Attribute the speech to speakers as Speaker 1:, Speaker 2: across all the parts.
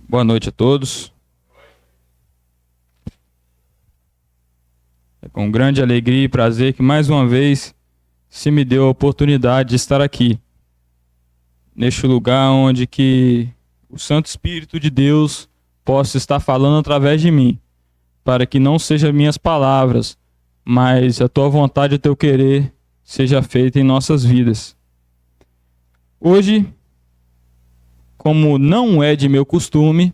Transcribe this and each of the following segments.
Speaker 1: Boa noite a todos. É com grande alegria e prazer que mais uma vez se me deu a oportunidade de estar aqui, neste lugar onde que o Santo Espírito de Deus possa estar falando através de mim, para que não sejam minhas palavras, mas a tua vontade e o teu querer seja feita em nossas vidas. Hoje, como não é de meu costume,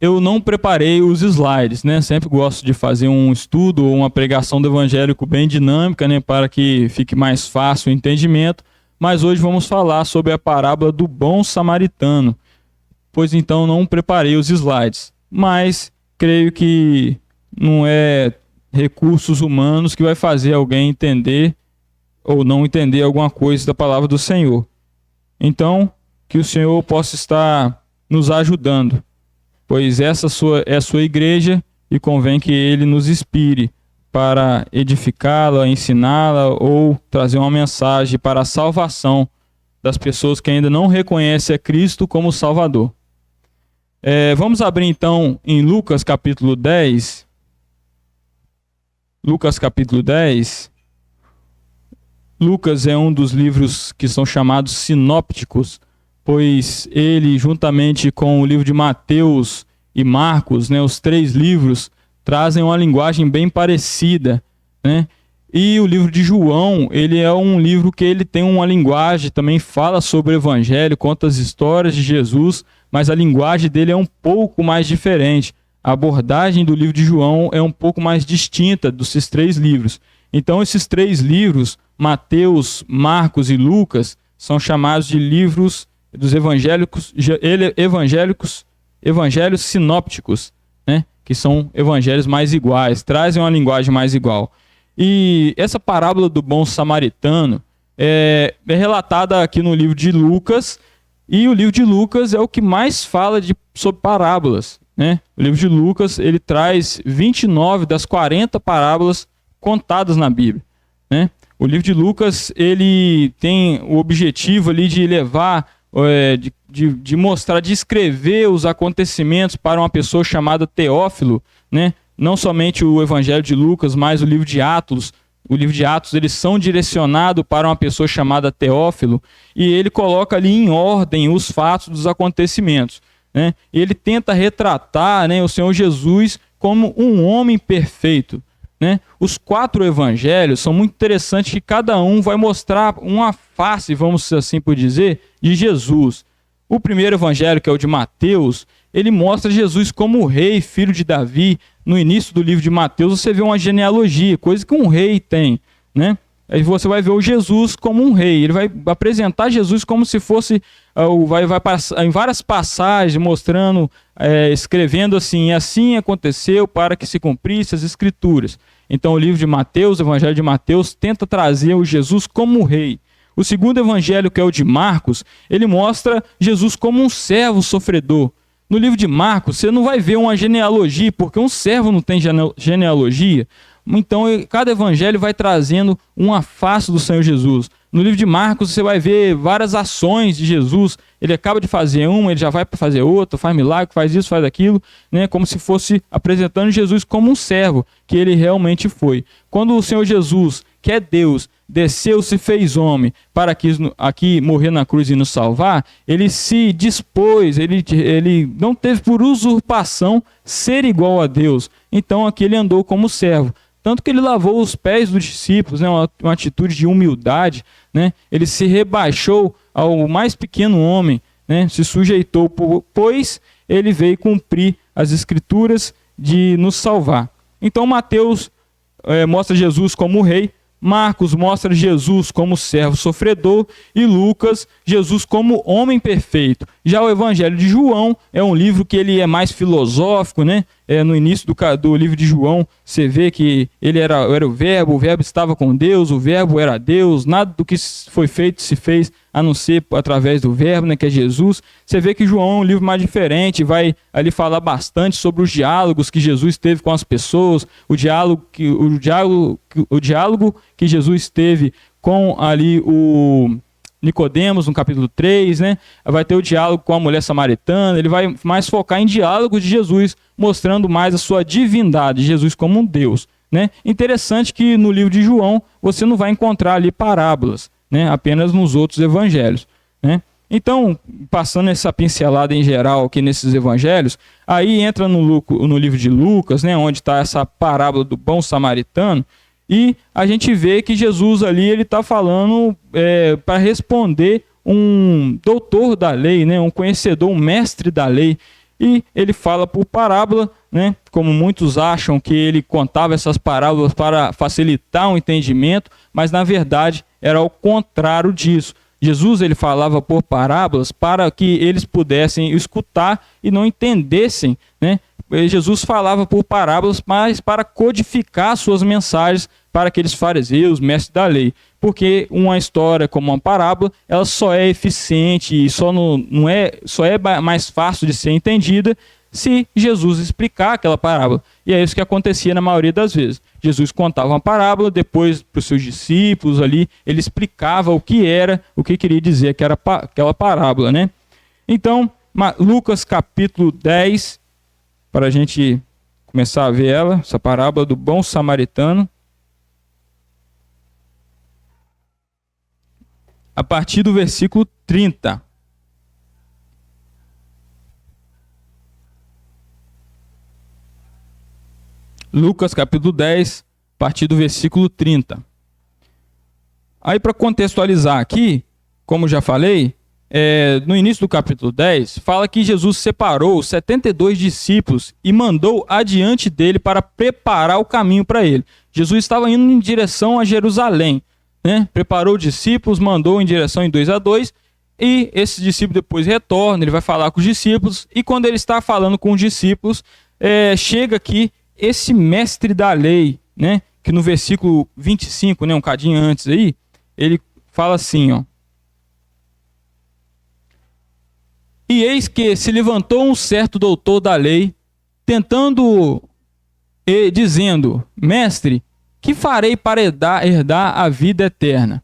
Speaker 1: eu não preparei os slides, né? Sempre gosto de fazer um estudo ou uma pregação do evangélico bem dinâmica, né? Para que fique mais fácil o entendimento. Mas hoje vamos falar sobre a parábola do bom samaritano. Pois então não preparei os slides. Mas creio que não é recursos humanos que vai fazer alguém entender ou não entender alguma coisa da palavra do Senhor. Então, que o Senhor possa estar nos ajudando, pois essa é a sua igreja e convém que Ele nos inspire para edificá-la, ensiná-la ou trazer uma mensagem para a salvação das pessoas que ainda não reconhecem a Cristo como Salvador. Vamos abrir então em Lucas capítulo 10. Lucas capítulo 10. Lucas é um dos livros que são chamados sinópticos, pois ele, juntamente com o livro de Mateus e Marcos, né, os três livros, trazem uma linguagem bem parecida, né? E o livro de João, ele é um livro que ele tem uma linguagem, também fala sobre o evangelho, conta as histórias de Jesus, mas a linguagem dele é um pouco mais diferente. A abordagem do livro de João é um pouco mais distinta desses três livros. Então, esses três livros, Mateus, Marcos e Lucas, são chamados de livros dos evangelhos sinópticos, né? Que são evangelhos mais iguais, trazem uma linguagem mais igual. E essa parábola do bom samaritano é relatada aqui no livro de Lucas, e o livro de Lucas é o que mais fala sobre parábolas, né? O livro de Lucas, ele traz 29 das 40 parábolas contadas na Bíblia, né? O livro de Lucas, ele tem o objetivo ali de levar, de mostrar, de escrever os acontecimentos para uma pessoa chamada Teófilo, né? Não somente o Evangelho de Lucas, mas o livro de Atos. O livro de Atos, eles são direcionados para uma pessoa chamada Teófilo, e ele coloca ali em ordem os fatos dos acontecimentos, né? Ele tenta retratar, né, o Senhor Jesus como um homem perfeito, né? Os 4 evangelhos são muito interessantes, que cada um vai mostrar uma face, vamos assim por dizer, de Jesus. O primeiro evangelho, que é o de Mateus, ele mostra Jesus como o rei, filho de Davi. No início do livro de Mateus você vê uma genealogia, coisa que um rei tem, né? Aí você vai ver o Jesus como um rei. Ele vai apresentar Jesus como se fosse, vai passar em várias passagens mostrando, escrevendo assim aconteceu para que se cumprisse as escrituras. Então o livro de Mateus, o evangelho de Mateus, tenta trazer o Jesus como rei. O segundo evangelho, que é o de Marcos, ele mostra Jesus como um servo sofredor. No livro de Marcos você não vai ver uma genealogia, porque um servo não tem genealogia. Então, cada evangelho vai trazendo uma face do Senhor Jesus. No livro de Marcos, você vai ver várias ações de Jesus. Ele acaba de fazer uma, ele já vai para fazer outra, faz milagre, faz isso, faz aquilo, né? Como se fosse apresentando Jesus como um servo, que ele realmente foi. Quando o Senhor Jesus, que é Deus, desceu, se fez homem para aqui morrer na cruz e nos salvar, ele se dispôs, ele não teve por usurpação ser igual a Deus. Então, aqui ele andou como servo. Tanto que ele lavou os pés dos discípulos, né? Uma atitude de humildade, né? Ele se rebaixou ao mais pequeno homem, né? Se sujeitou, pois ele veio cumprir as escrituras de nos salvar. Então Mateus mostra Jesus como rei, Marcos mostra Jesus como servo sofredor e Lucas, Jesus como homem perfeito. Já o Evangelho de João é um livro que ele é mais filosófico, né? No início do livro de João, você vê que ele era o verbo estava com Deus, o verbo era Deus, nada do que foi feito se fez a não ser através do verbo, né, que é Jesus. Você vê que João é um livro mais diferente, vai ali falar bastante sobre os diálogos que Jesus teve com as pessoas, o diálogo que Jesus teve com ali Nicodemos, no capítulo 3, né? Vai ter o diálogo com a mulher samaritana, ele vai mais focar em diálogos de Jesus, mostrando mais a sua divindade, Jesus como um Deus, né? Interessante que no livro de João você não vai encontrar ali parábolas, né? Apenas nos outros evangelhos, né? Então, passando essa pincelada em geral aqui nesses evangelhos, aí entra no livro de Lucas, né, onde está essa parábola do bom samaritano, e a gente vê que Jesus ali ele está falando para responder um doutor da lei, né, um conhecedor, um mestre da lei, e ele fala por parábola, né, como muitos acham que ele contava essas parábolas para facilitar o entendimento, mas na verdade era o contrário disso. Jesus ele falava por parábolas para que eles pudessem escutar e não entendessem, né? Jesus falava por parábolas, mas para codificar suas mensagens para aqueles fariseus, mestres da lei. Porque uma história como uma parábola, ela só é eficiente e só é mais fácil de ser entendida se Jesus explicar aquela parábola. E é isso que acontecia na maioria das vezes. Jesus contava uma parábola, depois para os seus discípulos ali, ele explicava o que queria dizer que era aquela parábola, né? Então, Lucas capítulo 10, para a gente começar a ver ela, essa parábola do bom samaritano. A partir do versículo 30. Lucas capítulo 10, a partir do versículo 30. Aí para contextualizar aqui, como já falei, no início do capítulo 10, fala que Jesus separou 72 discípulos e mandou adiante dele para preparar o caminho para ele. Jesus estava indo em direção a Jerusalém, né? Preparou os discípulos, mandou em direção em 2 a 2, e esse discípulo depois retorna, ele vai falar com os discípulos, e quando ele está falando com os discípulos, chega aqui esse mestre da lei, né, que no versículo 25, né, um cadinho antes aí, ele fala assim, ó. E eis que se levantou um certo doutor da lei, tentando e dizendo, mestre, que farei para herdar a vida eterna?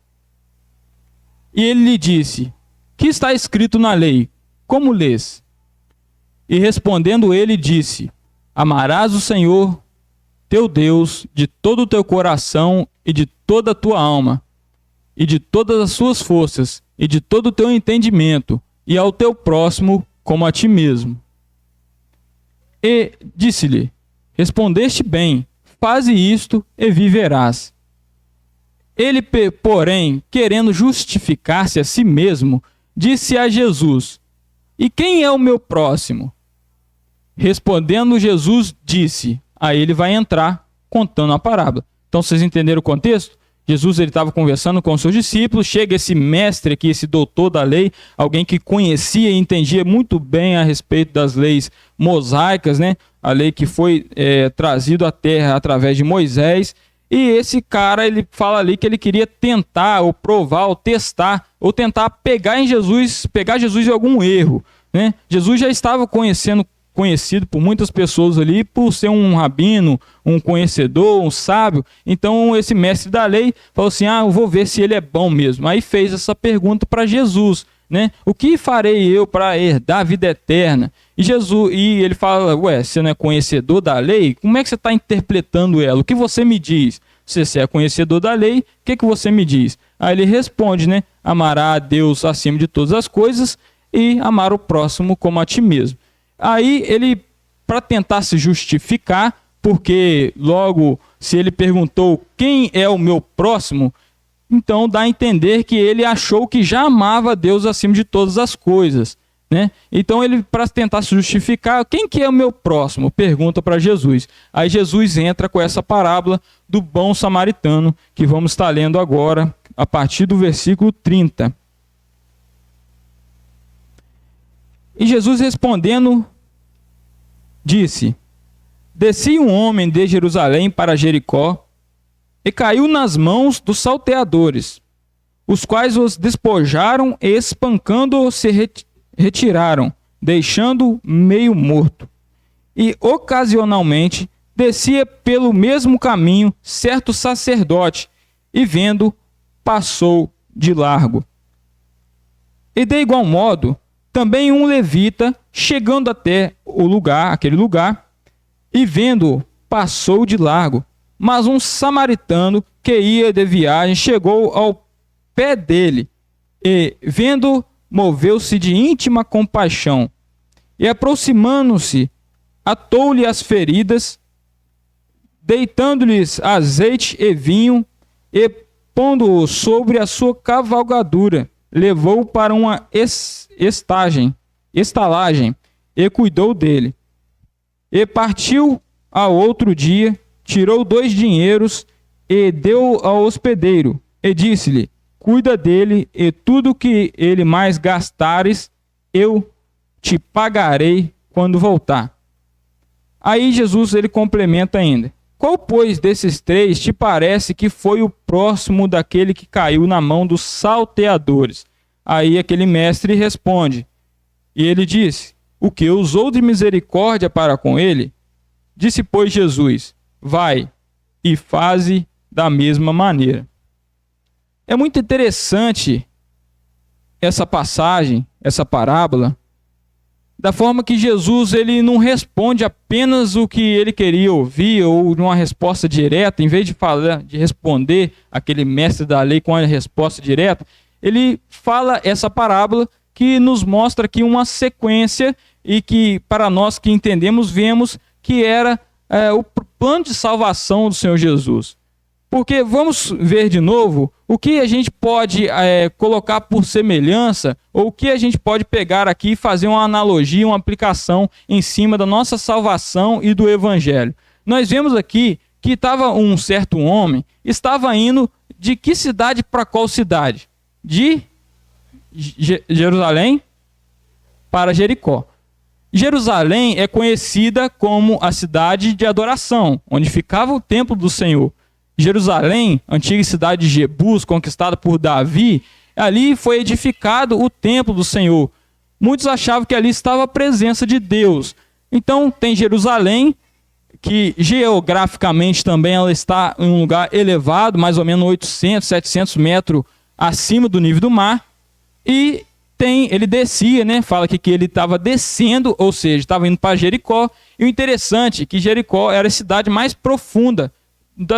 Speaker 1: E ele lhe disse, que está escrito na lei? Como lês? E respondendo ele disse, amarás o Senhor, teu Deus, de todo o teu coração e de toda a tua alma, e de todas as suas forças, e de todo o teu entendimento, e ao teu próximo como a ti mesmo. E disse-lhe, respondeste bem, faze isto e viverás. Ele, porém, querendo justificar-se a si mesmo, disse a Jesus, e quem é o meu próximo? Respondendo Jesus, disse, aí ele vai entrar contando a parábola. Então vocês entenderam o contexto? Jesus ele estava conversando com os seus discípulos, chega esse mestre aqui, esse doutor da lei, alguém que conhecia e entendia muito bem a respeito das leis mosaicas, né? A lei que foi trazida à terra através de Moisés. E esse cara, ele fala ali que ele queria tentar, ou provar, ou testar, ou tentar pegar Jesus em algum erro, né? Jesus já estava conhecido por muitas pessoas ali por ser um rabino, um conhecedor, um sábio. Então esse mestre da lei falou assim, eu vou ver se ele é bom mesmo. Aí fez essa pergunta para Jesus, né? O que farei eu para herdar a vida eterna? E ele fala, você não é conhecedor da lei? Como é que você está interpretando ela? O que você me diz? Se você é conhecedor da lei, o que você me diz? Aí ele responde, né? Amará a Deus acima de todas as coisas e amar o próximo como a ti mesmo. Aí ele, para tentar se justificar, porque logo se ele perguntou quem é o meu próximo, então dá a entender que ele achou que já amava Deus acima de todas as coisas, né? Então ele, para tentar se justificar, quem que é o meu próximo? Pergunta para Jesus. Aí Jesus entra com essa parábola do bom samaritano, que vamos estar lendo agora, a partir do versículo 30. E Jesus respondendo, disse, descia um homem de Jerusalém para Jericó e caiu nas mãos dos salteadores, os quais os despojaram e espancando-o se retiraram, deixando-o meio morto. E ocasionalmente descia pelo mesmo caminho certo sacerdote e vendo, passou de largo. E de igual modo, também um levita, chegando até aquele lugar, e vendo, passou de largo. Mas um samaritano que ia de viagem chegou ao pé dele e, vendo, moveu-se de íntima compaixão e, aproximando-se, atou-lhe as feridas, deitando-lhes azeite e vinho e, pondo-o sobre a sua cavalgadura, levou-o para uma estalagem e cuidou dele. E partiu ao outro dia, tirou 2 dinheiros e deu ao hospedeiro, e disse-lhe: cuida dele, e tudo que ele mais gastares, eu te pagarei quando voltar. Aí Jesus ele complementa ainda: qual, pois, desses 3 te parece que foi o próximo daquele que caiu na mão dos salteadores? Aí aquele mestre responde, e ele disse: o que usou de misericórdia para com ele? Disse, pois, Jesus: vai e faze da mesma maneira. É muito interessante essa passagem, essa parábola, da forma que Jesus ele não responde apenas o que ele queria ouvir ou uma resposta direta, em vez de responder aquele mestre da lei com a resposta direta, ele fala essa parábola que nos mostra aqui uma sequência e que, para nós que entendemos, vemos que era o plano de salvação do Senhor Jesus. Porque vamos ver de novo o que a gente pode colocar por semelhança, ou o que a gente pode pegar aqui e fazer uma analogia, uma aplicação em cima da nossa salvação e do Evangelho. Nós vemos aqui que estava um certo homem, estava indo de que cidade para qual cidade? De Jerusalém para Jericó. Jerusalém é conhecida como a cidade de adoração, onde ficava o templo do Senhor. Jerusalém, antiga cidade de Jebus, conquistada por Davi, ali foi edificado o templo do Senhor. Muitos achavam que ali estava a presença de Deus. Então tem Jerusalém, que geograficamente também ela está em um lugar elevado, mais ou menos 800, 700 metros acima do nível do mar. E ele descia, né? Fala que ele estava descendo, ou seja, estava indo para Jericó. E o interessante é que Jericó era a cidade mais profunda,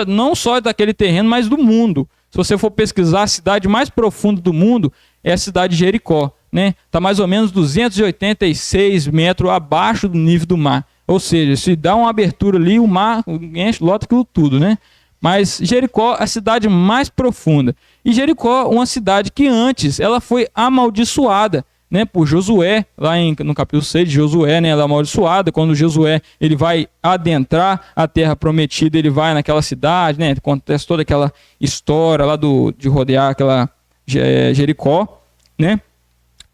Speaker 1: não só daquele terreno, mas do mundo. Se você for pesquisar, a cidade mais profunda do mundo é a cidade de Jericó, né? Está mais ou menos 286 metros abaixo do nível do mar. Ou seja, se dá uma abertura ali, o mar enche, lota aquilo tudo, né? Mas Jericó é a cidade mais profunda. E Jericó, uma cidade que antes ela foi amaldiçoada, né, por Josué, lá no capítulo 6 de Josué, né, ela é amaldiçoada. Quando Josué ele vai adentrar a terra prometida, ele vai naquela cidade, né, acontece toda aquela história lá de rodear aquela Jericó, né?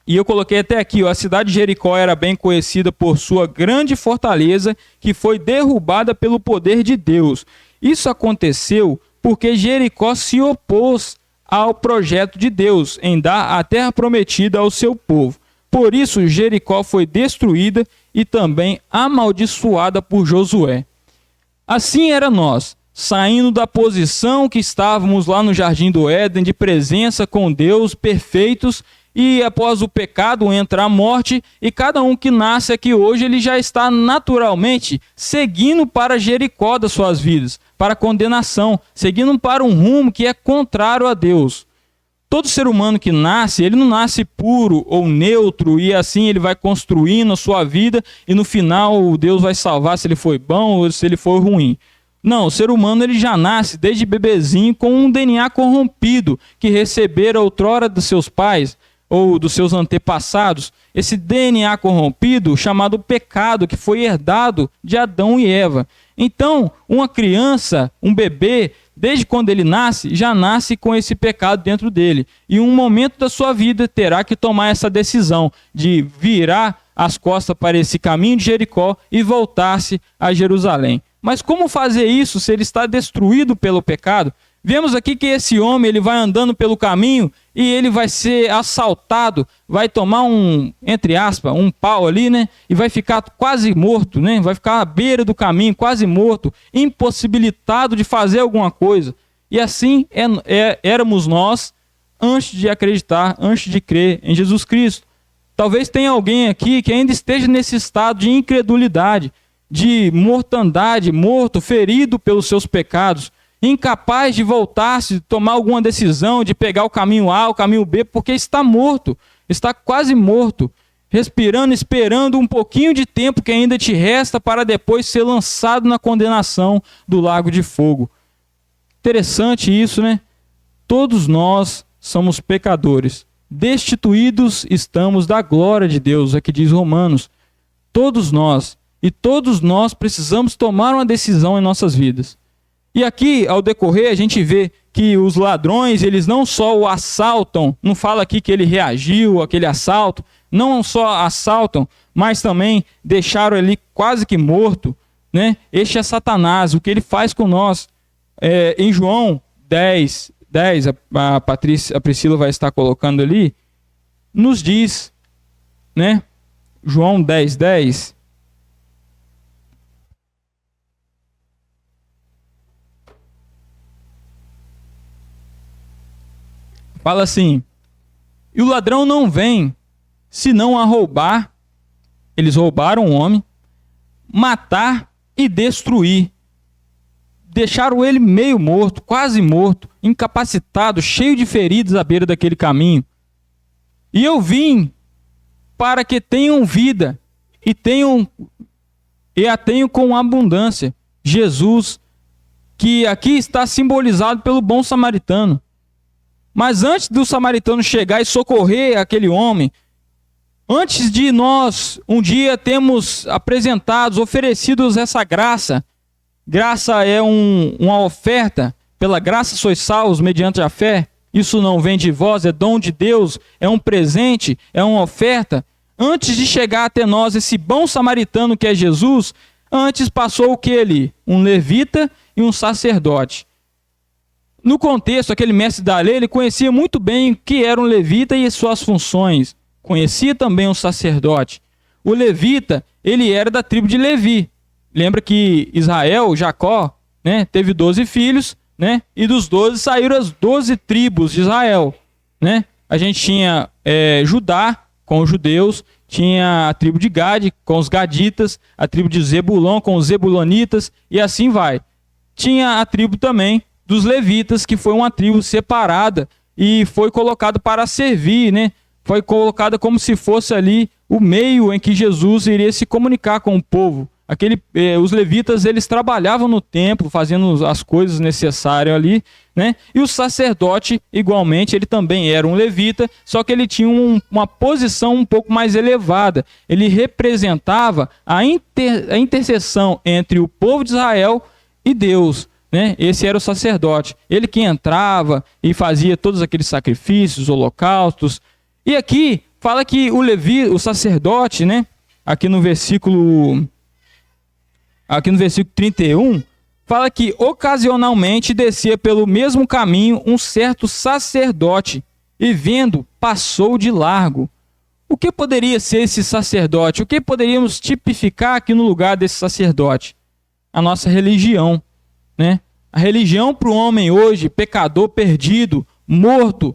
Speaker 1: E eu coloquei até aqui, a cidade de Jericó era bem conhecida por sua grande fortaleza, que foi derrubada pelo poder de Deus. Isso aconteceu porque Jericó se opôs ao projeto de Deus em dar a terra prometida ao seu povo. Por isso, Jericó foi destruída e também amaldiçoada por Josué. Assim era nós, saindo da posição que estávamos lá no Jardim do Éden, de presença com Deus, perfeitos, e após o pecado entra a morte, e cada um que nasce aqui hoje, ele já está naturalmente seguindo para Jericó das suas vidas, para a condenação, seguindo para um rumo que é contrário a Deus. Todo ser humano que nasce, ele não nasce puro ou neutro, e assim ele vai construindo a sua vida, e no final Deus vai salvar se ele foi bom ou se ele for ruim. Não, o ser humano ele já nasce desde bebezinho com um DNA corrompido, que recebera outrora dos seus pais, ou dos seus antepassados, esse DNA corrompido chamado pecado, que foi herdado de Adão e Eva. Então, uma criança, um bebê, desde quando ele nasce, já nasce com esse pecado dentro dele. E em um momento da sua vida terá que tomar essa decisão de virar as costas para esse caminho de Jericó e voltar-se a Jerusalém. Mas como fazer isso se ele está destruído pelo pecado? Vemos aqui que esse homem ele vai andando pelo caminho e ele vai ser assaltado, vai tomar entre aspas, um pau ali, né? E vai ficar quase morto, né? Vai ficar à beira do caminho, quase morto, impossibilitado de fazer alguma coisa. E assim éramos nós antes de acreditar, antes de crer em Jesus Cristo. Talvez tenha alguém aqui que ainda esteja nesse estado de incredulidade, de mortandade, morto, ferido pelos seus pecados, incapaz de voltar-se, tomar alguma decisão, de pegar o caminho A, o caminho B, porque está morto, está quase morto, respirando, esperando um pouquinho de tempo que ainda te resta para depois ser lançado na condenação do lago de fogo. Interessante isso, né? Todos nós somos pecadores, destituídos estamos da glória de Deus, aqui diz Romanos. Todos nós, e todos nós precisamos tomar uma decisão em nossas vidas. E aqui, ao decorrer, a gente vê que os ladrões, eles não só o assaltam, não fala aqui que ele reagiu àquele assalto, não só assaltam, mas também deixaram ele quase que morto, né? Este é Satanás, o que ele faz com nós. Em João 10, a Priscila vai estar colocando ali, nos diz, né? João 10. Fala assim: e o ladrão não vem, senão a roubar. Eles roubaram o homem, matar e destruir. Deixaram ele meio morto, quase morto, incapacitado, cheio de feridas à beira daquele caminho. E eu vim para que tenham vida e a tenham com abundância. Jesus, que aqui está simbolizado pelo bom samaritano. Mas antes do samaritano chegar e socorrer aquele homem, antes de nós um dia termos oferecidos essa graça, graça é uma oferta, pela graça sois salvos mediante a fé, isso não vem de vós, é dom de Deus, é um presente, é uma oferta. Antes de chegar até nós esse bom samaritano que é Jesus, antes passou o que ali? Um levita e um sacerdote. No contexto, aquele mestre da lei, ele conhecia muito bem o que era um levita e suas funções. Conhecia também um sacerdote. O levita, ele era da tribo de Levi. Lembra que Israel, Jacó, né, teve 12 filhos, né, e dos 12 saíram as 12 tribos de Israel. Né? A gente tinha Judá com os judeus, tinha a tribo de Gade com os gaditas, a tribo de Zebulon com os zebulonitas, e assim vai. Tinha a tribo também dos levitas, que foi uma tribo separada e foi colocada para servir, né? Foi colocada como se fosse ali o meio em que Jesus iria se comunicar com o povo. Os levitas, eles trabalhavam no templo, fazendo as coisas necessárias ali, né? E o sacerdote, igualmente, ele também era um levita, só que ele tinha uma posição um pouco mais elevada. Ele representava a intercessão entre o povo de Israel e Deus. Né? Esse era o sacerdote, ele que entrava e fazia todos aqueles sacrifícios, holocaustos. E aqui fala que o sacerdote, né? aqui no versículo 31, fala que ocasionalmente descia pelo mesmo caminho um certo sacerdote e vendo, passou de largo. O que poderia ser esse sacerdote? O que poderíamos tipificar aqui no lugar desse sacerdote? A nossa religião. Né? A religião para o homem hoje, pecador perdido, morto,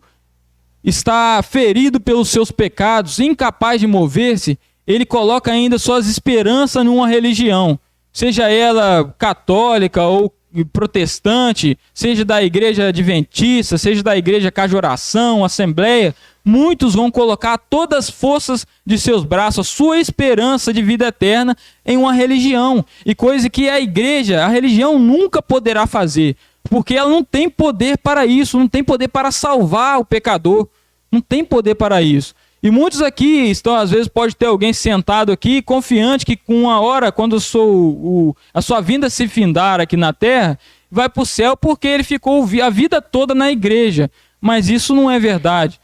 Speaker 1: está ferido pelos seus pecados, incapaz de mover-se, ele coloca ainda suas esperanças numa religião, seja ela católica ou protestante, seja da igreja adventista, seja da igreja Cajoração, Assembleia. Muitos vão colocar todas as forças de seus braços, a sua esperança de vida eterna em uma religião. E coisa que a religião nunca poderá fazer. Porque ela não tem poder para isso, não tem poder para salvar o pecador. Não tem poder para isso. E muitos aqui estão, às vezes pode ter alguém sentado aqui, confiante que com uma hora, quando a sua vinda se findar aqui na terra, vai para o céu porque ele ficou a vida toda na igreja. Mas isso não é verdade.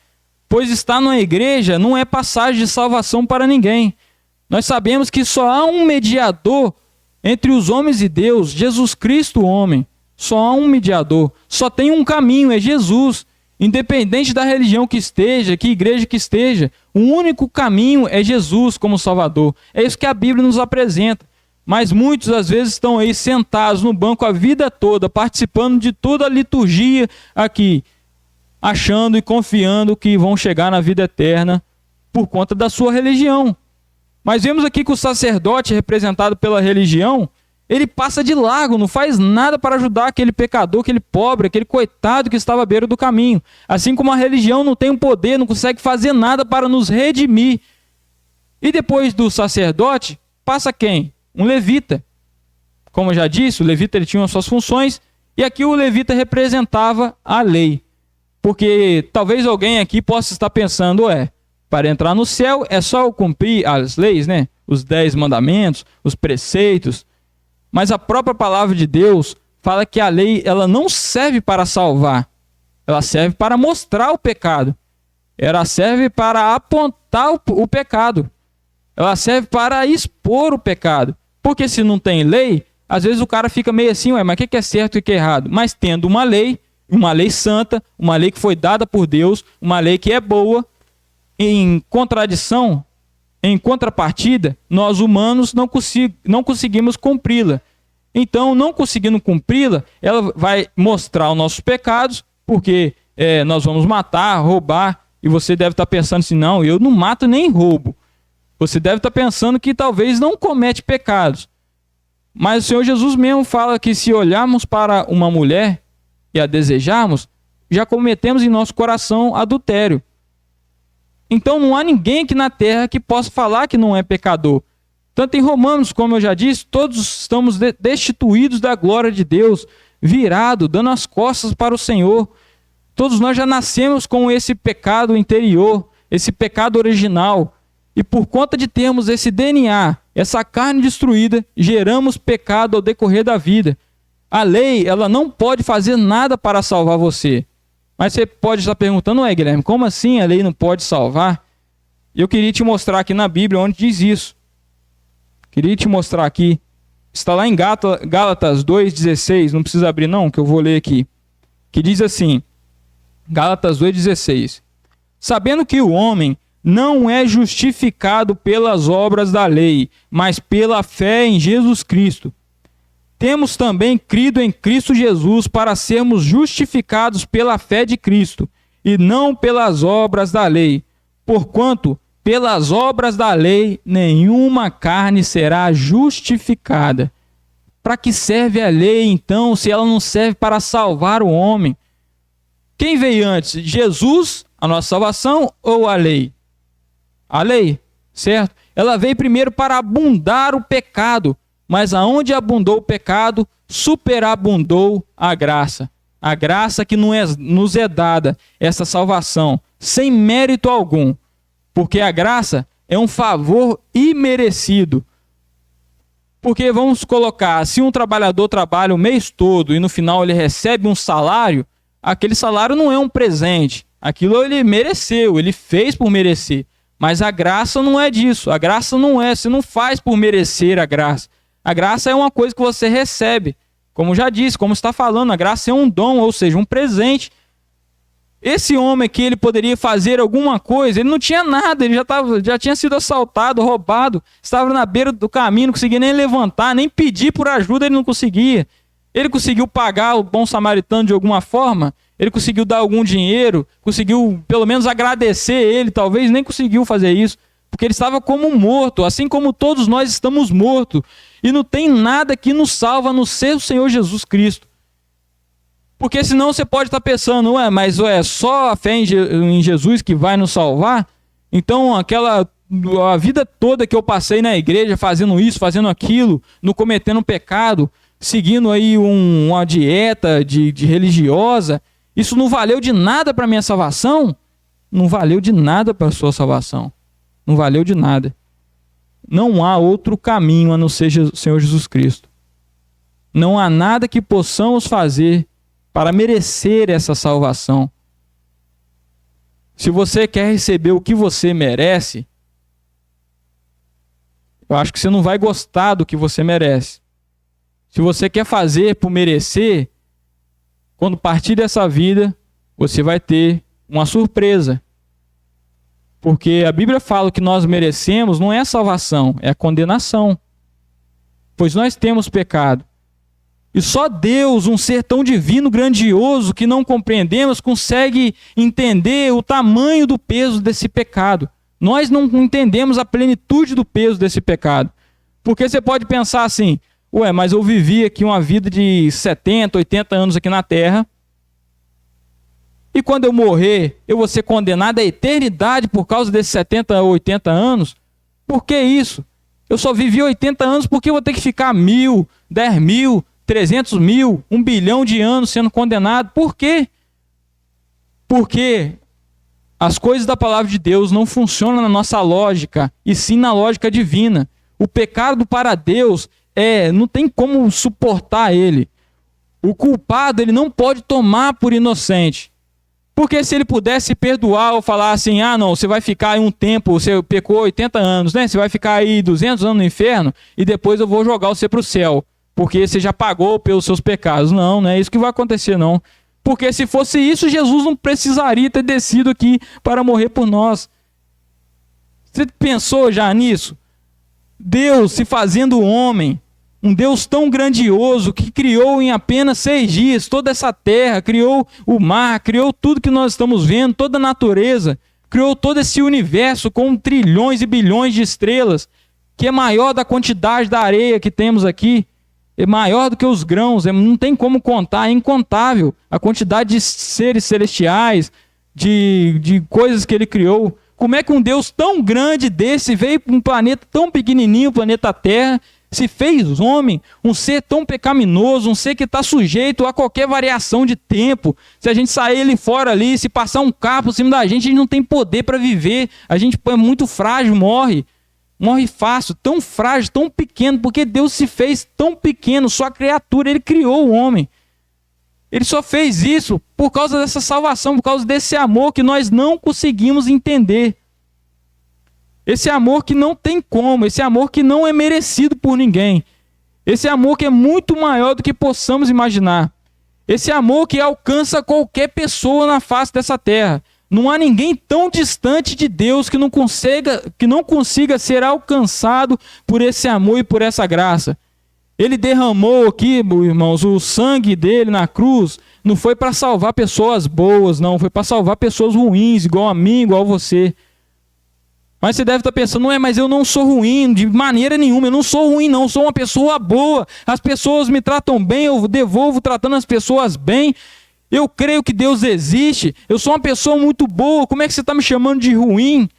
Speaker 1: Pois estar na igreja não é passagem de salvação para ninguém. Nós sabemos que só há um mediador entre os homens e Deus, Jesus Cristo, o homem. Só há um mediador. Só tem um caminho, é Jesus. Independente da religião que esteja, que igreja que esteja, o único caminho é Jesus como Salvador. É isso que a Bíblia nos apresenta. Mas muitos, às vezes, estão aí sentados no banco a vida toda, participando de toda a liturgia aqui. achando e confiando que vão chegar na vida eterna por conta da sua religião. Mas vemos aqui que o sacerdote, representado pela religião, ele passa de largo, não faz nada para ajudar aquele pecador, aquele pobre, aquele coitado que estava à beira do caminho. Assim como a religião não tem um poder, não consegue fazer nada para nos redimir. E depois do sacerdote, passa quem? Um levita. Como eu já disse, o levita ele tinha as suas funções, e aqui o levita representava a lei. Porque talvez alguém aqui possa estar pensando, para entrar no céu é só eu cumprir as leis, né? Os 10 mandamentos, os preceitos. Mas a própria palavra de Deus fala que a lei ela não serve para salvar. Ela serve para mostrar o pecado. Ela serve para apontar o pecado. Ela serve para expor o pecado. Porque se não tem lei, às vezes o cara fica meio assim, mas o que é certo e o que é errado? Mas tendo uma lei santa, uma lei que foi dada por Deus, uma lei que é boa, em contradição, em contrapartida, nós humanos não conseguimos cumpri-la. Então, não conseguindo cumpri-la, ela vai mostrar os nossos pecados, porque nós vamos matar, roubar, e você deve estar pensando assim, não, eu não mato nem roubo. Você deve estar pensando que talvez não comete pecados. Mas o Senhor Jesus mesmo fala que se olharmos para uma mulher e a desejarmos, já cometemos em nosso coração adultério. Então não há ninguém aqui na terra que possa falar que não é pecador. Tanto em Romanos, como eu já disse, todos estamos destituídos da glória de Deus, virado, dando as costas para o Senhor. Todos nós já nascemos com esse pecado interior, esse pecado original. E por conta de termos esse DNA, essa carne destruída, geramos pecado ao decorrer da vida. A lei, ela não pode fazer nada para salvar você. Mas você pode estar perguntando, Guilherme, como assim a lei não pode salvar? Eu queria te mostrar aqui na Bíblia onde diz isso. Queria te mostrar aqui. Está lá em Gálatas 2,16. Não precisa abrir não, que eu vou ler aqui. Que diz assim, Gálatas 2,16. Sabendo que o homem não é justificado pelas obras da lei, mas pela fé em Jesus Cristo. Temos também crido em Cristo Jesus para sermos justificados pela fé de Cristo, e não pelas obras da lei. Porquanto, pelas obras da lei, nenhuma carne será justificada. Para que serve a lei, então, se ela não serve para salvar o homem? Quem veio antes? Jesus, a nossa salvação, ou a lei? A lei, certo? Ela veio primeiro para abundar o pecado, mas aonde abundou o pecado, superabundou a graça. A graça que nos é dada, essa salvação, sem mérito algum. Porque a graça é um favor imerecido. Porque vamos colocar, se um trabalhador trabalha o mês todo e no final ele recebe um salário, aquele salário não é um presente. Aquilo ele mereceu, ele fez por merecer. Mas a graça não é disso. A graça não é, você não faz por merecer a graça. A graça é uma coisa que você recebe. Como já disse, como está falando, a graça é um dom, ou seja, um presente. Esse homem aqui, ele poderia fazer alguma coisa, ele não tinha nada, ele já tinha sido assaltado, roubado, estava na beira do caminho, não conseguia nem levantar, nem pedir por ajuda, ele não conseguia. Ele conseguiu pagar o bom samaritano de alguma forma? Ele conseguiu dar algum dinheiro? Conseguiu pelo menos agradecer ele? Talvez nem conseguiu fazer isso, porque ele estava como morto, assim como todos nós estamos mortos. E não tem nada que nos salva a não ser o Senhor Jesus Cristo. Porque senão você pode estar pensando, mas só a fé em Jesus que vai nos salvar? Então a vida toda que eu passei na igreja fazendo isso, fazendo aquilo, não cometendo pecado, seguindo aí uma dieta de religiosa, isso não valeu de nada para a minha salvação? Não valeu de nada para a sua salvação. Não valeu de nada. Não há outro caminho a não ser o Senhor Jesus Cristo. Não há nada que possamos fazer para merecer essa salvação. Se você quer receber o que você merece, eu acho que você não vai gostar do que você merece. Se você quer fazer por merecer, quando partir dessa vida, você vai ter uma surpresa. Porque a Bíblia fala que nós merecemos não é a salvação, é a condenação. Pois nós temos pecado. E só Deus, um ser tão divino, grandioso, que não compreendemos, consegue entender o tamanho do peso desse pecado. Nós não entendemos a plenitude do peso desse pecado. Porque você pode pensar assim, ué, mas eu vivi aqui uma vida de 70, 80 anos aqui na Terra, e quando eu morrer, eu vou ser condenado à eternidade por causa desses 70 ou 80 anos? Por que isso? Eu só vivi 80 anos, porque eu vou ter que ficar 1.000, 10.000, 300.000, 1 bilhão de anos sendo condenado? Por quê? Porque as coisas da palavra de Deus não funcionam na nossa lógica, e sim na lógica divina. O pecado para Deus não tem como suportar ele. O culpado ele não pode tomar por inocente. Porque se ele pudesse perdoar ou falar assim, não, você vai ficar aí um tempo, você pecou 80 anos, né? Você vai ficar aí 200 anos no inferno e depois eu vou jogar você para o céu, porque você já pagou pelos seus pecados. Não é isso que vai acontecer, não. Porque se fosse isso, Jesus não precisaria ter descido aqui para morrer por nós. Você pensou já nisso? Deus se fazendo homem, um Deus tão grandioso que criou em apenas 6 dias toda essa terra, criou o mar, criou tudo que nós estamos vendo, toda a natureza, criou todo esse universo com trilhões e bilhões de estrelas, que é maior da quantidade da areia que temos aqui, é maior do que os grãos, não tem como contar, é incontável a quantidade de seres celestiais, de coisas que ele criou. Como é que um Deus tão grande desse veio para um planeta tão pequenininho, o planeta Terra, se fez homem, um ser tão pecaminoso, um ser que está sujeito a qualquer variação de tempo? Se a gente sair ali fora ali, se passar um carro por cima da gente, a gente não tem poder para viver, a gente é muito frágil, morre fácil, tão frágil, tão pequeno, porque Deus se fez tão pequeno, sua criatura, ele criou o homem. Ele só fez isso por causa dessa salvação, por causa desse amor que nós não conseguimos entender. Esse amor que não tem como, esse amor que não é merecido por ninguém. Esse amor que é muito maior do que possamos imaginar. Esse amor que alcança qualquer pessoa na face dessa terra. Não há ninguém tão distante de Deus que não consiga ser alcançado por esse amor e por essa graça. Ele derramou aqui, irmãos, o sangue dele na cruz, não foi para salvar pessoas boas, não, foi para salvar pessoas ruins, igual a mim, igual a você. Mas você deve estar pensando, mas eu não sou ruim, de maneira nenhuma, eu não sou ruim não, eu sou uma pessoa boa, as pessoas me tratam bem, eu devolvo tratando as pessoas bem, eu creio que Deus existe, eu sou uma pessoa muito boa, como é que você está me chamando de ruim?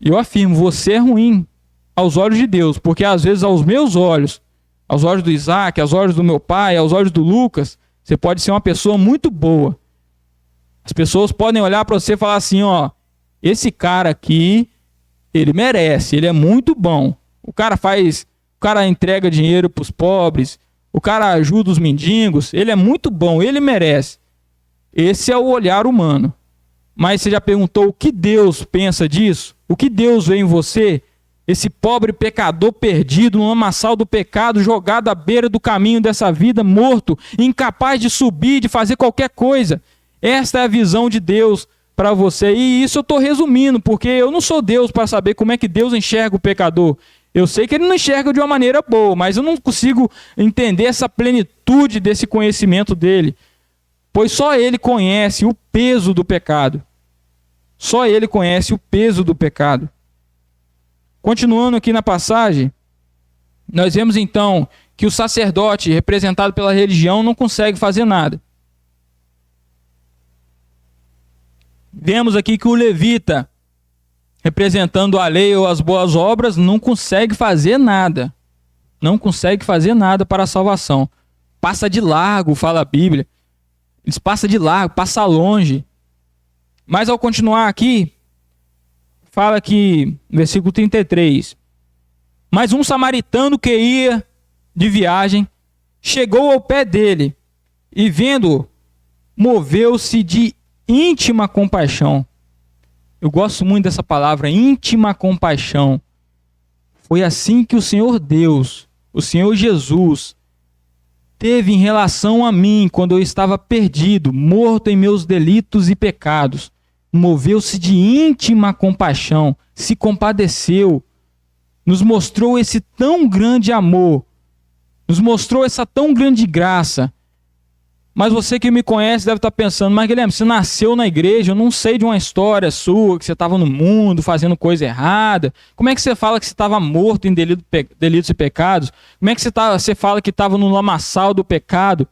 Speaker 1: Eu afirmo, você é ruim aos olhos de Deus, porque às vezes aos meus olhos, aos olhos do Isaac, aos olhos do meu pai, aos olhos do Lucas, você pode ser uma pessoa muito boa. As pessoas podem olhar para você e falar assim, esse cara aqui, ele merece, ele é muito bom. O cara entrega dinheiro para os pobres, o cara ajuda os mendigos, ele é muito bom, ele merece. Esse é o olhar humano. Mas você já perguntou o que Deus pensa disso? O que Deus vê em você? Esse pobre pecador perdido no lamaçal do pecado, jogado à beira do caminho dessa vida, morto, incapaz de subir, de fazer qualquer coisa. Esta é a visão de Deus para você. E isso eu estou resumindo, porque eu não sou Deus para saber como é que Deus enxerga o pecador. Eu sei que ele não enxerga de uma maneira boa, mas eu não consigo entender essa plenitude desse conhecimento dele. Pois só ele conhece o peso do pecado. Só ele conhece o peso do pecado. Continuando aqui na passagem, nós vemos então que o sacerdote, representado pela religião, não consegue fazer nada. Vemos aqui que o levita, representando a lei ou as boas obras, não consegue fazer nada. Não consegue fazer nada para a salvação. Passa de largo, fala a Bíblia. Eles passam de largo, passa longe. Mas ao continuar aqui, fala que, no versículo 33, mas um samaritano que ia de viagem, chegou ao pé dele e vendo-o, moveu-se de íntima compaixão. Eu gosto muito dessa palavra, íntima compaixão. Foi assim que o Senhor Deus, o Senhor Jesus, teve em relação a mim quando eu estava perdido, morto em meus delitos e pecados. Moveu-se de íntima compaixão, se compadeceu, nos mostrou esse tão grande amor, nos mostrou essa tão grande graça. Mas você que me conhece deve estar pensando, mas Guilherme, você nasceu na igreja, eu não sei de uma história sua, que você estava no mundo fazendo coisa errada. Como é que você fala que você estava morto em delitos e pecados? Como é que você fala que estava no lamaçal do pecado?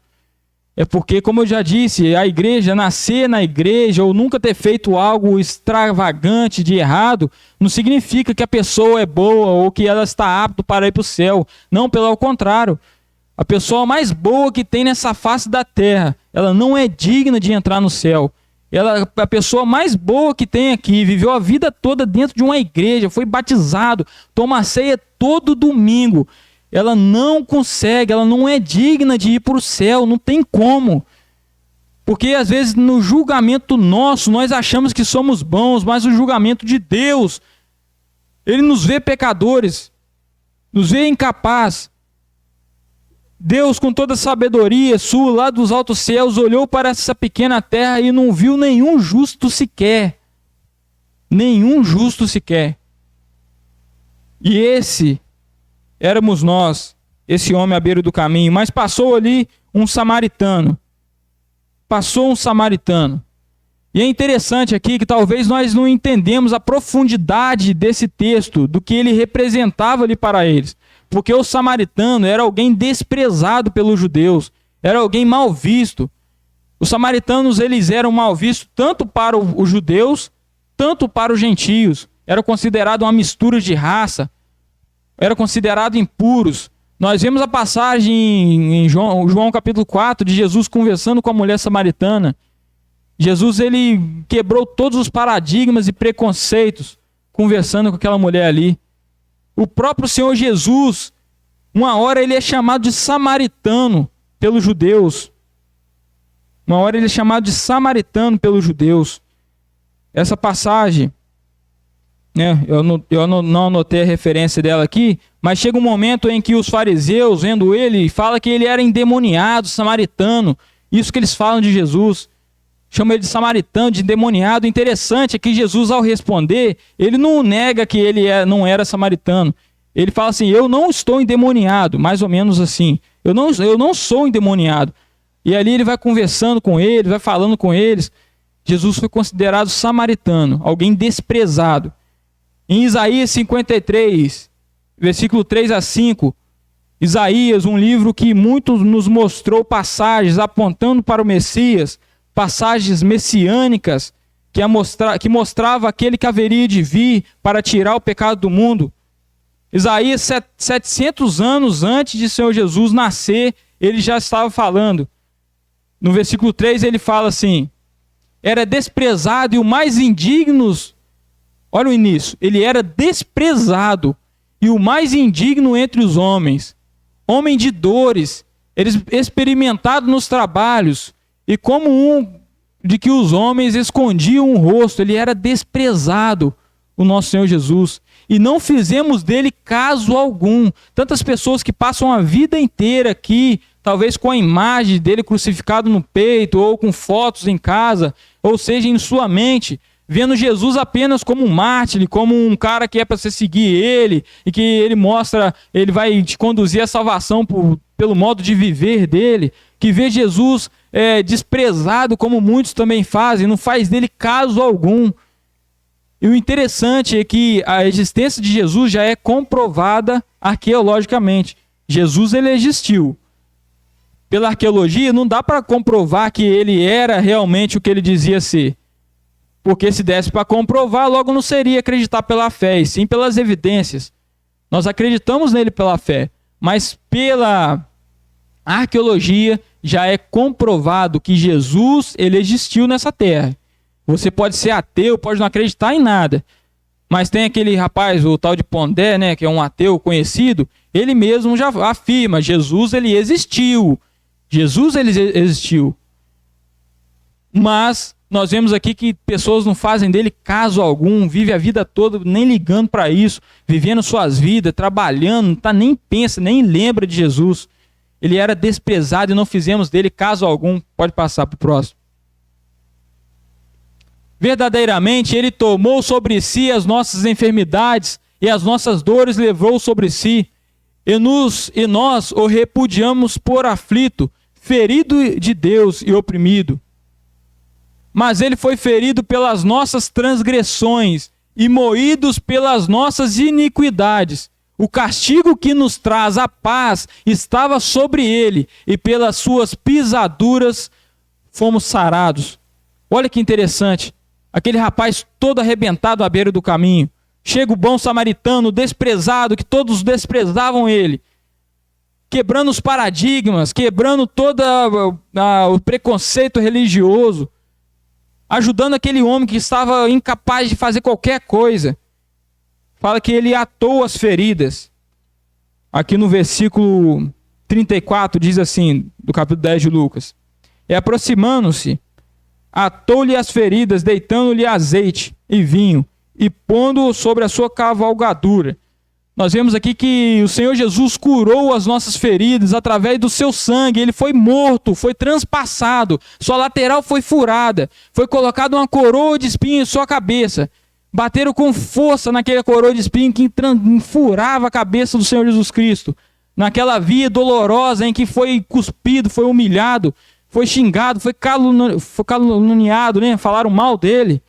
Speaker 1: É porque, como eu já disse, a igreja, nascer na igreja ou nunca ter feito algo extravagante de errado, não significa que a pessoa é boa ou que ela está apta para ir para o céu. Não, pelo contrário. A pessoa mais boa que tem nessa face da terra, ela não é digna de entrar no céu. A pessoa mais boa que tem aqui, viveu a vida toda dentro de uma igreja, foi batizado, toma ceia todo domingo. Ela não consegue, ela não é digna de ir para o céu, não tem como. Porque às vezes no julgamento nosso, nós achamos que somos bons, mas o julgamento de Deus, Ele nos vê pecadores, nos vê incapazes. Deus, com toda a sabedoria sua, lá dos altos céus, olhou para essa pequena terra e não viu nenhum justo sequer. Nenhum justo sequer. E esse éramos nós, esse homem à beira do caminho. Mas passou ali um samaritano. Passou um samaritano. E é interessante aqui que talvez nós não entendemos a profundidade desse texto, do que ele representava ali para eles. Porque o samaritano era alguém desprezado pelos judeus, era alguém mal visto. Os samaritanos, eles eram mal vistos tanto para os judeus, tanto para os gentios. Era considerado uma mistura de raça, era considerado impuros. Nós vemos a passagem em João capítulo 4, de Jesus conversando com a mulher samaritana. Jesus, ele quebrou todos os paradigmas e preconceitos, conversando com aquela mulher ali. O próprio Senhor Jesus, uma hora ele é chamado de samaritano pelos judeus. Uma hora ele é chamado de samaritano pelos judeus. Essa passagem, né, eu não anotei a referência dela aqui, mas chega um momento em que os fariseus, vendo ele, falam que ele era endemoniado, samaritano. Isso que eles falam de Jesus. Chama ele de samaritano, de endemoniado. Interessante é que Jesus, ao responder, ele não nega que ele não era samaritano. Ele fala assim, eu não estou endemoniado, mais ou menos assim. Eu não sou endemoniado. E ali ele vai conversando com eles, vai falando com eles. Jesus foi considerado samaritano, alguém desprezado. Em Isaías 53, versículo 3 a 5, Isaías, um livro que muito nos mostrou passagens apontando para o Messias, passagens messiânicas que mostrava aquele que haveria de vir para tirar o pecado do mundo. Isaías, 700 anos antes de Senhor Jesus nascer, ele já estava falando. No versículo 3 ele fala assim, era desprezado e o mais indigno, olha o início, ele era desprezado e o mais indigno entre os homens, homem de dores, experimentado nos trabalhos, e como um de que os homens escondiam o rosto, ele era desprezado, o nosso Senhor Jesus. E não fizemos dele caso algum. Tantas pessoas que passam a vida inteira aqui, talvez com a imagem dele crucificado no peito, ou com fotos em casa, ou seja, em sua mente, vendo Jesus apenas como um mártir, como um cara que é para você seguir ele, e que ele vai te conduzir à salvação pelo modo de viver dele, que vê Jesus desprezado, como muitos também fazem, não faz dele caso algum. E o interessante é que a existência de Jesus já é comprovada arqueologicamente. Jesus, ele existiu. Pela arqueologia, não dá para comprovar que ele era realmente o que ele dizia ser. Porque se desse para comprovar, logo não seria acreditar pela fé, e sim pelas evidências. Nós acreditamos nele pela fé, mas pela arqueologia já é comprovado que Jesus, ele existiu nessa terra. Você pode ser ateu, pode não acreditar em nada, mas tem aquele rapaz, o tal de Pondé, né, que é um ateu conhecido, ele mesmo já afirma, Jesus, ele existiu. Jesus, ele existiu. Mas nós vemos aqui que pessoas não fazem dele caso algum, vive a vida toda nem ligando para isso, vivendo suas vidas, trabalhando, nem pensa, nem lembra de Jesus. Ele era desprezado e não fizemos dele caso algum. Pode passar para o próximo. Verdadeiramente, ele tomou sobre si as nossas enfermidades e as nossas dores levou sobre si. e nós o repudiamos por aflito, ferido de Deus e oprimido. Mas ele foi ferido pelas nossas transgressões e moídos pelas nossas iniquidades. O castigo que nos traz a paz estava sobre ele, e pelas suas pisaduras fomos sarados. Olha que interessante. Aquele rapaz todo arrebentado à beira do caminho. Chega o bom samaritano, desprezado, que todos desprezavam ele. Quebrando os paradigmas, quebrando todo o preconceito religioso. Ajudando aquele homem que estava incapaz de fazer qualquer coisa. Fala que ele atou as feridas. Aqui no versículo 34 diz assim, do capítulo 10 de Lucas. E aproximando-se, atou-lhe as feridas, deitando-lhe azeite e vinho, e pondo-o sobre a sua cavalgadura. Nós vemos aqui que o Senhor Jesus curou as nossas feridas através do seu sangue. Ele foi morto, foi transpassado, sua lateral foi furada, foi colocada uma coroa de espinho em sua cabeça. Bateram com força naquela coroa de espinho que furava a cabeça do Senhor Jesus Cristo. Naquela via dolorosa em que foi cuspido, foi humilhado, foi xingado, foi caluniado, né? Falaram mal dele.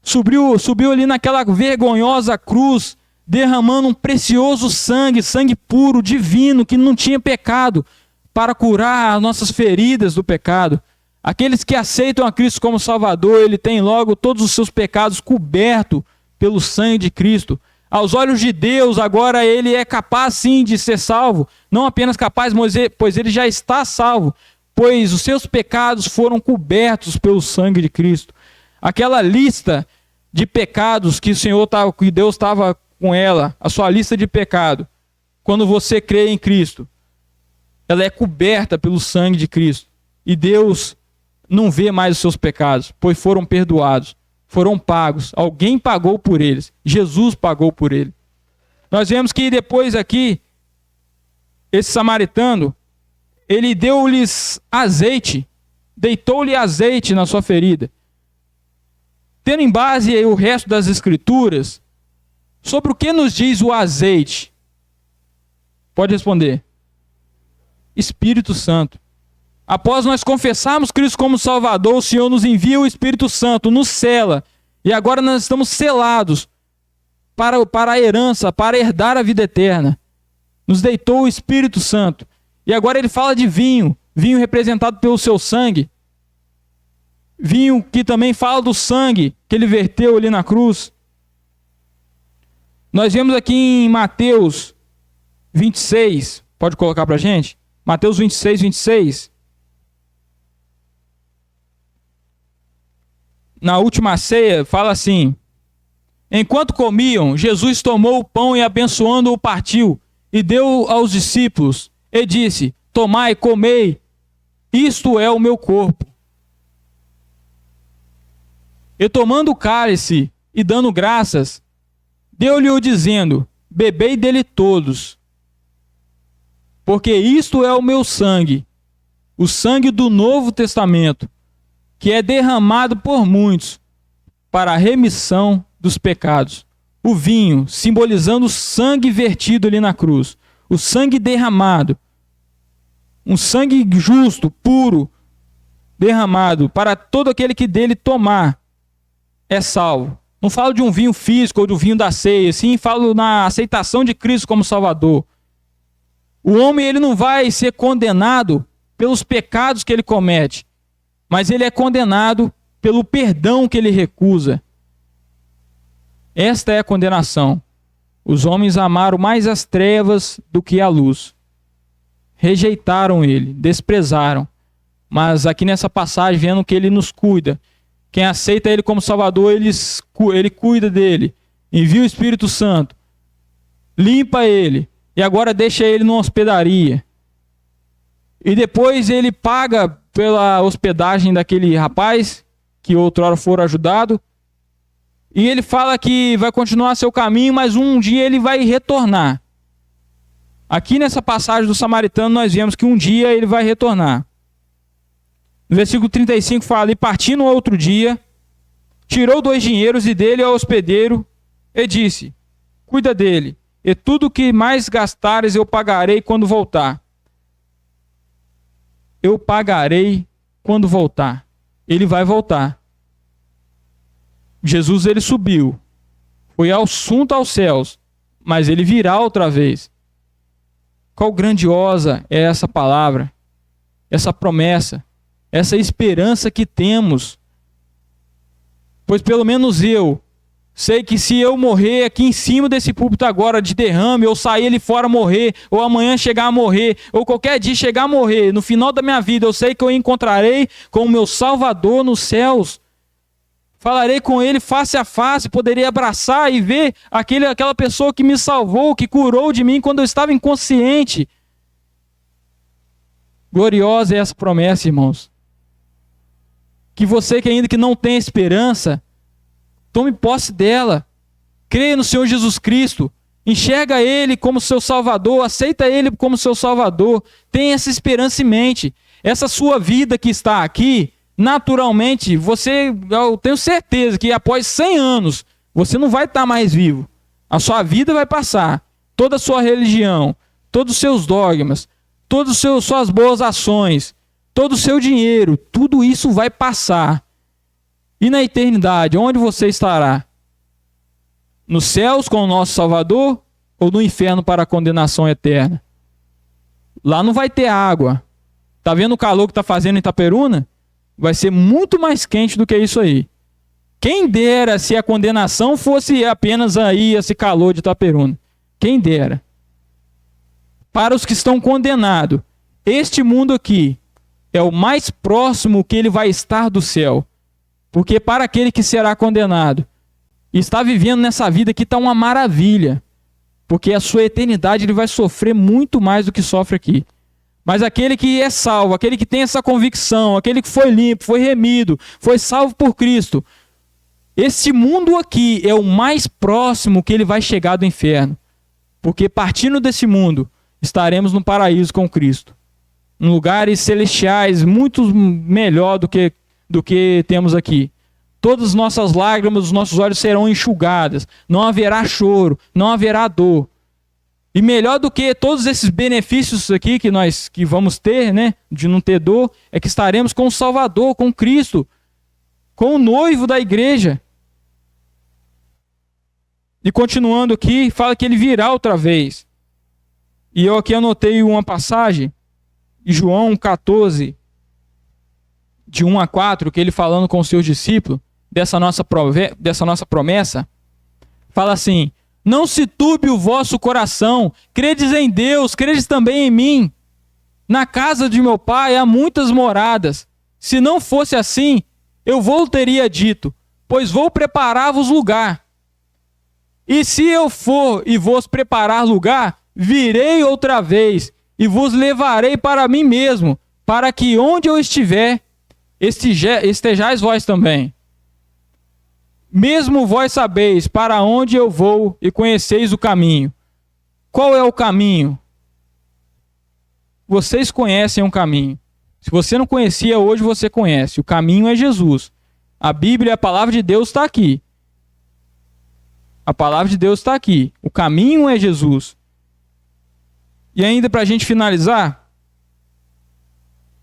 Speaker 1: Subiu ali naquela vergonhosa cruz, derramando um precioso sangue, sangue puro, divino, que não tinha pecado, para curar as nossas feridas do pecado. Aqueles que aceitam a Cristo como Salvador, ele tem logo todos os seus pecados cobertos pelo sangue de Cristo. Aos olhos de Deus, agora ele é capaz sim de ser salvo. Não apenas capaz, pois ele já está salvo, pois os seus pecados foram cobertos pelo sangue de Cristo. Aquela lista de pecados que que Deus estava com ela, a sua lista de pecado, quando você crê em Cristo, ela é coberta pelo sangue de Cristo. E Deus não vê mais os seus pecados, pois foram perdoados, foram pagos. Alguém pagou por eles. Jesus pagou por ele. Nós vemos que depois aqui, esse samaritano, ele deu-lhes azeite, deitou-lhe azeite na sua ferida. Tendo em base o resto das escrituras, sobre o que nos diz o azeite? Pode responder. Espírito Santo. Após nós confessarmos Cristo como Salvador, o Senhor nos envia o Espírito Santo, nos sela. E agora nós estamos selados para a herança, para herdar a vida eterna. Nos deitou o Espírito Santo. E agora ele fala de vinho, vinho representado pelo seu sangue. Vinho que também fala do sangue que ele verteu ali na cruz. Nós vemos aqui em Mateus 26, pode colocar para a gente? Mateus 26, 26. Na última ceia, fala assim: enquanto comiam, Jesus tomou o pão e abençoando-o partiu, e deu aos discípulos, e disse: tomai, comei, isto é o meu corpo. E tomando o cálice e dando graças, deu-lhe-o dizendo: bebei dele todos, porque isto é o meu sangue, o sangue do Novo Testamento, que é derramado por muitos para a remissão dos pecados. O vinho, simbolizando o sangue vertido ali na cruz, o sangue derramado, um sangue justo, puro, derramado para todo aquele que dele tomar, é salvo. Não falo de um vinho físico ou do vinho da ceia, sim, falo na aceitação de Cristo como Salvador. O homem ele não vai ser condenado pelos pecados que ele comete, mas ele é condenado pelo perdão que ele recusa. Esta é a condenação. Os homens amaram mais as trevas do que a luz. Rejeitaram ele, desprezaram. Mas aqui nessa passagem, vendo que ele nos cuida, quem aceita ele como Salvador, ele cuida dele, envia o Espírito Santo, limpa ele, e agora deixa ele numa hospedaria. E depois ele paga pela hospedagem daquele rapaz, que outrora fora ajudado, e ele fala que vai continuar seu caminho, mas um dia ele vai retornar. Aqui nessa passagem do samaritano nós vemos que um dia ele vai retornar. No versículo 35 fala: e partindo outro dia, tirou 2 dinheiros e dele ao hospedeiro, e disse: cuida dele, e tudo que mais gastares eu pagarei quando voltar. Eu pagarei quando voltar. Ele vai voltar. Jesus, ele subiu. Foi ao assunto aos céus. Mas ele virá outra vez. Qual grandiosa é essa palavra, essa promessa, essa esperança que temos. Pois pelo menos eu sei que se eu morrer aqui em cima desse púlpito agora de derrame, ou sair ali fora morrer, ou amanhã chegar a morrer, ou qualquer dia chegar a morrer, no final da minha vida eu sei que eu encontrarei com o meu Salvador nos céus. Falarei com ele face a face, poderei abraçar e ver aquela pessoa que me salvou, que curou de mim quando eu estava inconsciente. Gloriosa é essa promessa, irmãos. Que você que ainda que não tem esperança, tome posse dela. Creia no Senhor Jesus Cristo. Enxerga Ele como seu Salvador. Aceita Ele como seu Salvador. Tenha essa esperança em mente. Essa sua vida que está aqui, naturalmente, eu tenho certeza que após 100 anos, você não vai estar mais vivo. A sua vida vai passar. Toda a sua religião, todos os seus dogmas, todas as suas boas ações, todo o seu dinheiro, tudo isso vai passar. E na eternidade, onde você estará? Nos céus com o nosso Salvador ou no inferno para a condenação eterna? Lá não vai ter água. Tá vendo o calor que está fazendo em Itaperuna? Vai ser muito mais quente do que isso aí. Quem dera se a condenação fosse apenas aí esse calor de Itaperuna. Quem dera. Para os que estão condenados, este mundo aqui é o mais próximo que ele vai estar do céu. Porque para aquele que será condenado, está vivendo nessa vida que está uma maravilha. Porque a sua eternidade ele vai sofrer muito mais do que sofre aqui. Mas aquele que é salvo, aquele que tem essa convicção, aquele que foi limpo, foi remido, foi salvo por Cristo, esse mundo aqui é o mais próximo que ele vai chegar do inferno. Porque partindo desse mundo, estaremos no paraíso com Cristo. Em lugares celestiais, muito melhor do que temos aqui. Todas as nossas lágrimas, os nossos olhos serão enxugadas. Não haverá choro, não haverá dor. E melhor do que todos esses benefícios aqui que vamos ter, né, de não ter dor, é que estaremos com o Salvador, com Cristo, com o noivo da igreja. E continuando aqui, fala que ele virá outra vez. E eu aqui anotei uma passagem, em João 14, de 1 a 4, que ele falando com os seus discípulos, dessa nossa promessa, fala assim: não se turbe o vosso coração, credes em Deus, credes também em mim. Na casa de meu pai há muitas moradas. Se não fosse assim, eu vou teria dito, pois vou preparar-vos lugar. E se eu for e vos preparar lugar, virei outra vez e vos levarei para mim mesmo, para que onde eu estiver, estejais vós também. Mesmo vós sabeis para onde eu vou e conheceis o caminho. Qual é o caminho? Vocês conhecem o caminho. Se você não conhecia, hoje você conhece. O caminho é Jesus. A Bíblia, a palavra de Deus está aqui. A palavra de Deus está aqui. O caminho é Jesus. E ainda para a gente finalizar,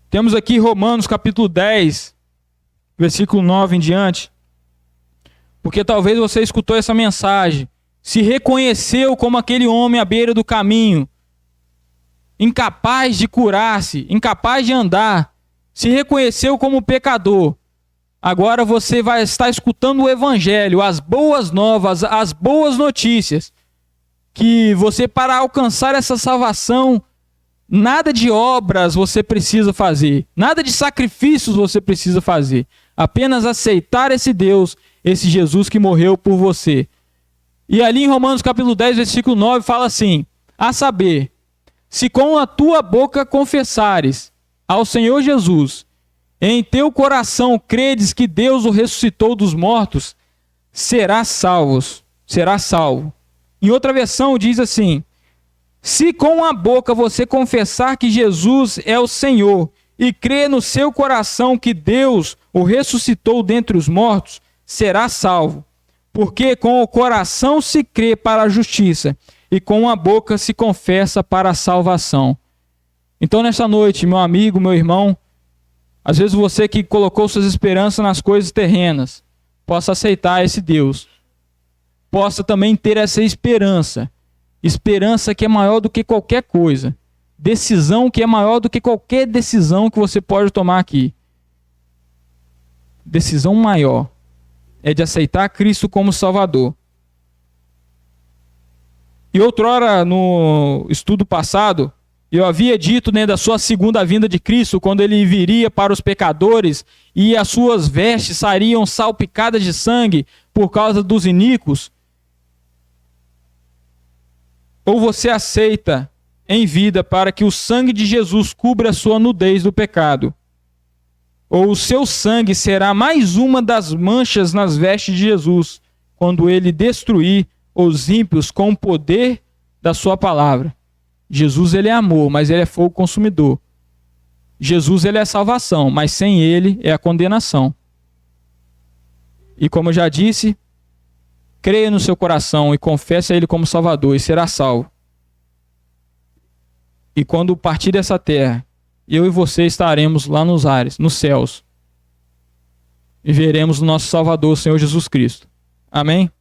Speaker 1: temos aqui Romanos capítulo 10, versículo 9 em diante. Porque talvez você escutou essa mensagem, se reconheceu como aquele homem à beira do caminho, incapaz de curar-se, incapaz de andar, se reconheceu como pecador. Agora você vai estar escutando o evangelho, as boas novas, as boas notícias, que você, para alcançar essa salvação, nada de obras você precisa fazer, nada de sacrifícios você precisa fazer, apenas aceitar esse Deus, esse Jesus que morreu por você. E ali em Romanos capítulo 10, versículo 9, fala assim: a saber, se com a tua boca confessares ao Senhor Jesus, em teu coração credes que Deus o ressuscitou dos mortos, serás salvo. Em outra versão diz assim: se com a boca você confessar que Jesus é o Senhor e crer no seu coração que Deus o ressuscitou dentre os mortos, será salvo. Porque com o coração se crê para a justiça e com a boca se confessa para a salvação. Então, nesta noite, meu amigo, meu irmão, às vezes você que colocou suas esperanças nas coisas terrenas, possa aceitar esse Deus, possa também ter essa esperança que é maior do que qualquer coisa, decisão que é maior do que qualquer decisão que você pode tomar aqui. Decisão maior é de aceitar Cristo como Salvador. E outrora, no estudo passado, eu havia dito, né, da sua segunda vinda de Cristo, quando ele viria para os pecadores e as suas vestes sairiam salpicadas de sangue por causa dos iníquos. Ou você aceita em vida para que o sangue de Jesus cubra a sua nudez do pecado, ou o seu sangue será mais uma das manchas nas vestes de Jesus, quando ele destruir os ímpios com o poder da sua palavra. Jesus, ele é amor, mas ele é fogo consumidor. Jesus, ele é salvação, mas sem ele é a condenação. E como eu já disse, creia no seu coração e confesse a ele como Salvador e será salvo. E quando partir dessa terra, eu e você estaremos lá nos ares, nos céus. E veremos o nosso Salvador, o Senhor Jesus Cristo. Amém?